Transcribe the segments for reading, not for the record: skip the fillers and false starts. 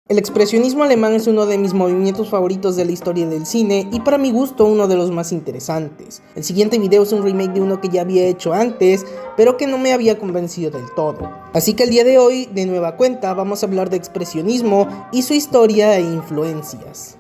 El expresionismo alemán es uno de mis movimientos favoritos de la historia del cine y para mi gusto uno de los más interesantes. El siguiente video es un remake de uno que ya había hecho antes, pero que no me había convencido del todo. Así que el día de hoy, de nueva cuenta, vamos a hablar de expresionismo y su historia e influencias.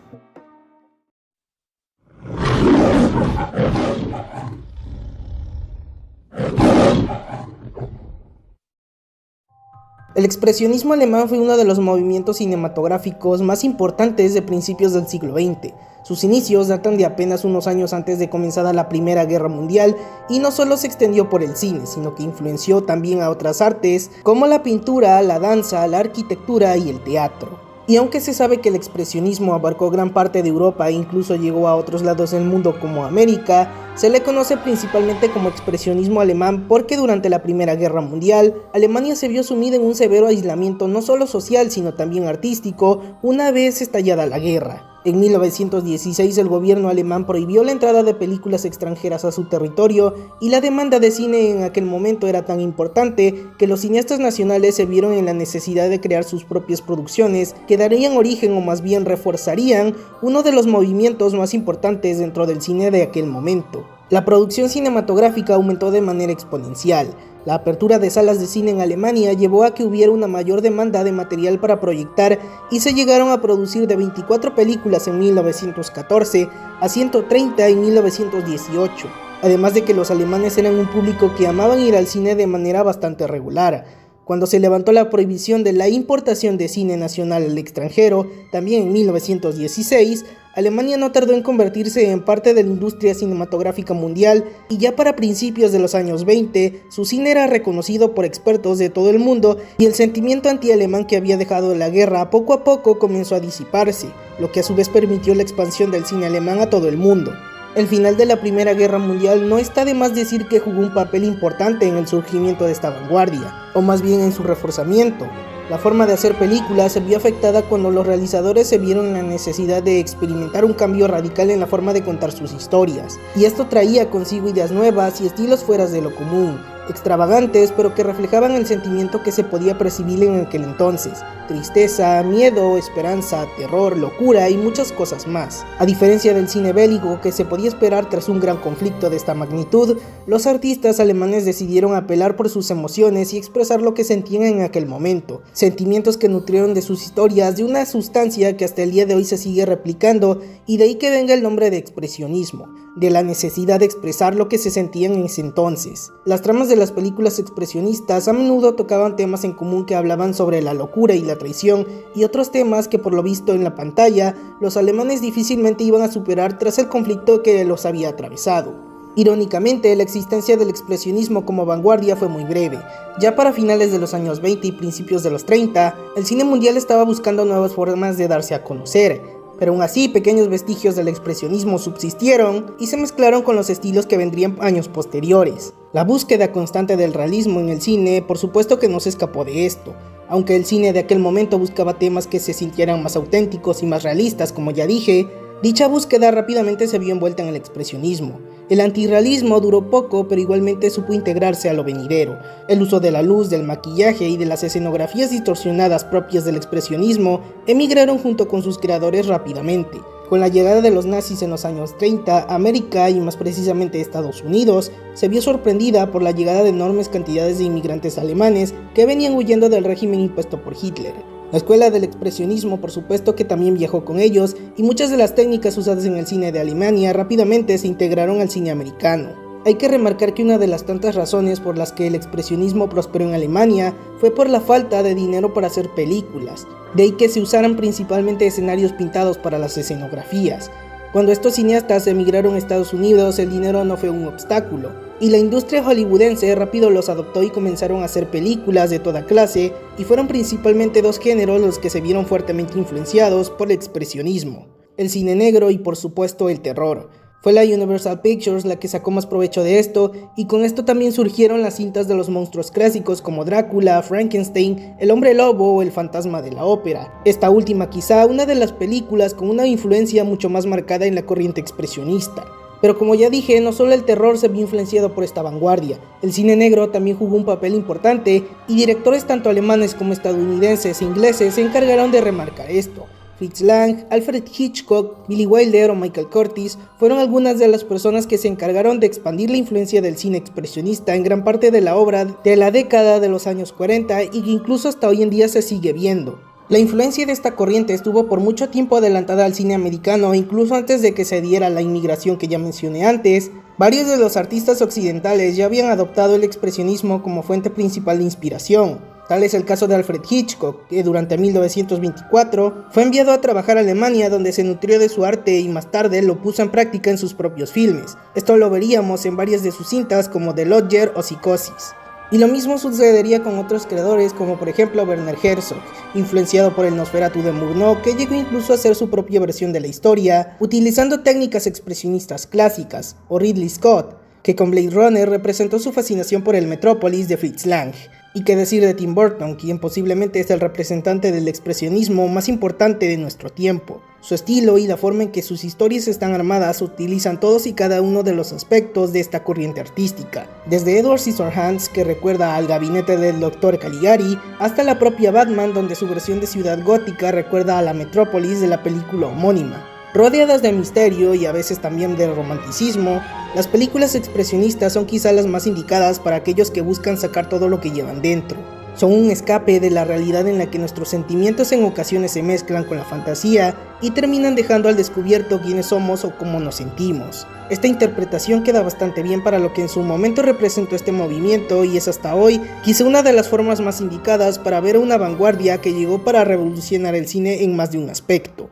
El expresionismo alemán fue uno de los movimientos cinematográficos más importantes de principios del siglo XX. Sus inicios datan de apenas unos años antes de comenzada la Primera Guerra Mundial y no solo se extendió por el cine, sino que influenció también a otras artes como la pintura, la danza, la arquitectura y el teatro. Y aunque se sabe que el expresionismo abarcó gran parte de Europa e incluso llegó a otros lados del mundo como América, se le conoce principalmente como expresionismo alemán porque durante la Primera Guerra Mundial, Alemania se vio sumida en un severo aislamiento no solo social sino también artístico una vez estallada la guerra. En 1916 el gobierno alemán prohibió la entrada de películas extranjeras a su territorio y la demanda de cine en aquel momento era tan importante que los cineastas nacionales se vieron en la necesidad de crear sus propias producciones que darían origen o más bien reforzarían uno de los movimientos más importantes dentro del cine de aquel momento. La producción cinematográfica aumentó de manera exponencial. La apertura de salas de cine en Alemania llevó a que hubiera una mayor demanda de material para proyectar y se llegaron a producir de 24 películas en 1914 a 130 en 1918. Además de que los alemanes eran un público que amaban ir al cine de manera bastante regular. Cuando se levantó la prohibición de la importación de cine nacional al extranjero, también en 1916, Alemania no tardó en convertirse en parte de la industria cinematográfica mundial y ya para principios de los años 20, su cine era reconocido por expertos de todo el mundo y el sentimiento anti-alemán que había dejado la guerra poco a poco comenzó a disiparse, lo que a su vez permitió la expansión del cine alemán a todo el mundo. El final de la Primera Guerra Mundial no está de más decir que jugó un papel importante en el surgimiento de esta vanguardia, o más bien en su reforzamiento. La forma de hacer películas se vio afectada cuando los realizadores se vieron en la necesidad de experimentar un cambio radical en la forma de contar sus historias, y esto traía consigo ideas nuevas y estilos fuera de lo común, extravagantes pero que reflejaban el sentimiento que se podía percibir en aquel entonces: tristeza, miedo, esperanza, terror, locura y muchas cosas más. A diferencia del cine bélico que se podía esperar tras un gran conflicto de esta magnitud, los artistas alemanes decidieron apelar por sus emociones y expresar lo que sentían en aquel momento, sentimientos que nutrieron de sus historias de una sustancia que hasta el día de hoy se sigue replicando, y de ahí que venga el nombre de expresionismo, de la necesidad de expresar lo que se sentían en ese entonces. Las tramas de las películas expresionistas a menudo tocaban temas en común que hablaban sobre la locura y la traición y otros temas que por lo visto en la pantalla los alemanes difícilmente iban a superar tras el conflicto que los había atravesado. Irónicamente, la existencia del expresionismo como vanguardia fue muy breve. Ya para finales de los años 20 y principios de los 30, el cine mundial estaba buscando nuevas formas de darse a conocer, pero aún así pequeños vestigios del expresionismo subsistieron y se mezclaron con los estilos que vendrían años posteriores. La búsqueda constante del realismo en el cine por supuesto que no se escapó de esto. Aunque el cine de aquel momento buscaba temas que se sintieran más auténticos y más realistas, como ya dije, dicha búsqueda rápidamente se vio envuelta en el expresionismo. El antirrealismo duró poco, pero igualmente supo integrarse a lo venidero. El uso de la luz, del maquillaje y de las escenografías distorsionadas propias del expresionismo emigraron junto con sus creadores rápidamente. Con la llegada de los nazis en los años 30, América, y más precisamente Estados Unidos, se vio sorprendida por la llegada de enormes cantidades de inmigrantes alemanes que venían huyendo del régimen impuesto por Hitler. La escuela del expresionismo por supuesto que también viajó con ellos, y muchas de las técnicas usadas en el cine de Alemania rápidamente se integraron al cine americano. Hay que remarcar que una de las tantas razones por las que el expresionismo prosperó en Alemania fue por la falta de dinero para hacer películas, de ahí que se usaran principalmente escenarios pintados para las escenografías. Cuando estos cineastas emigraron a Estados Unidos, el dinero no fue un obstáculo, y la industria hollywoodense rápido los adoptó y comenzaron a hacer películas de toda clase, y fueron principalmente dos géneros los que se vieron fuertemente influenciados por el expresionismo: el cine negro y por supuesto el terror. Fue la Universal Pictures la que sacó más provecho de esto, y con esto también surgieron las cintas de los monstruos clásicos como Drácula, Frankenstein, el hombre lobo o el fantasma de la ópera. Esta última quizá una de las películas con una influencia mucho más marcada en la corriente expresionista. Pero como ya dije, no solo el terror se vio influenciado por esta vanguardia, el cine negro también jugó un papel importante y directores tanto alemanes como estadounidenses e ingleses se encargaron de remarcar esto. Fritz Lang, Alfred Hitchcock, Billy Wilder o Michael Curtiz fueron algunas de las personas que se encargaron de expandir la influencia del cine expresionista en gran parte de la obra de la década de los años 40 y que incluso hasta hoy en día se sigue viendo. La influencia de esta corriente estuvo por mucho tiempo adelantada al cine americano, incluso antes de que se diera la inmigración que ya mencioné antes. Varios de los artistas occidentales ya habían adoptado el expresionismo como fuente principal de inspiración. Tal es el caso de Alfred Hitchcock, que durante 1924 fue enviado a trabajar a Alemania, donde se nutrió de su arte y más tarde lo puso en práctica en sus propios filmes. Esto lo veríamos en varias de sus cintas como The Lodger o Psicosis. Y lo mismo sucedería con otros creadores como por ejemplo Werner Herzog, influenciado por el Nosferatu de Murnau, que llegó incluso a hacer su propia versión de la historia, utilizando técnicas expresionistas clásicas, o Ridley Scott, que con Blade Runner representó su fascinación por el Metrópolis de Fritz Lang. Y qué decir de Tim Burton, quien posiblemente es el representante del expresionismo más importante de nuestro tiempo. Su estilo y la forma en que sus historias están armadas utilizan todos y cada uno de los aspectos de esta corriente artística, desde Edward Scissorhands, que recuerda al gabinete del Dr. Caligari, hasta la propia Batman, donde su versión de ciudad gótica recuerda a la Metrópolis de la película homónima. Rodeadas de misterio y a veces también de romanticismo, las películas expresionistas son quizá las más indicadas para aquellos que buscan sacar todo lo que llevan dentro. Son un escape de la realidad en la que nuestros sentimientos en ocasiones se mezclan con la fantasía y terminan dejando al descubierto quiénes somos o cómo nos sentimos. Esta interpretación queda bastante bien para lo que en su momento representó este movimiento y es hasta hoy quizá una de las formas más indicadas para ver a una vanguardia que llegó para revolucionar el cine en más de un aspecto.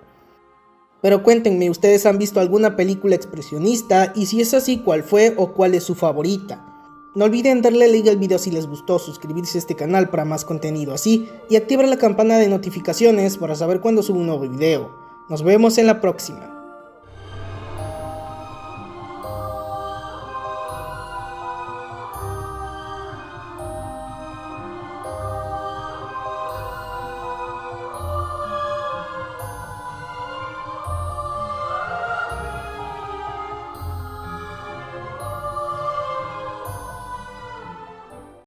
Pero cuéntenme, ¿ustedes han visto alguna película expresionista? Y si es así, ¿cuál fue o cuál es su favorita? No olviden darle like al video si les gustó, suscribirse a este canal para más contenido así y activar la campana de notificaciones para saber cuando subo un nuevo video. Nos vemos en la próxima.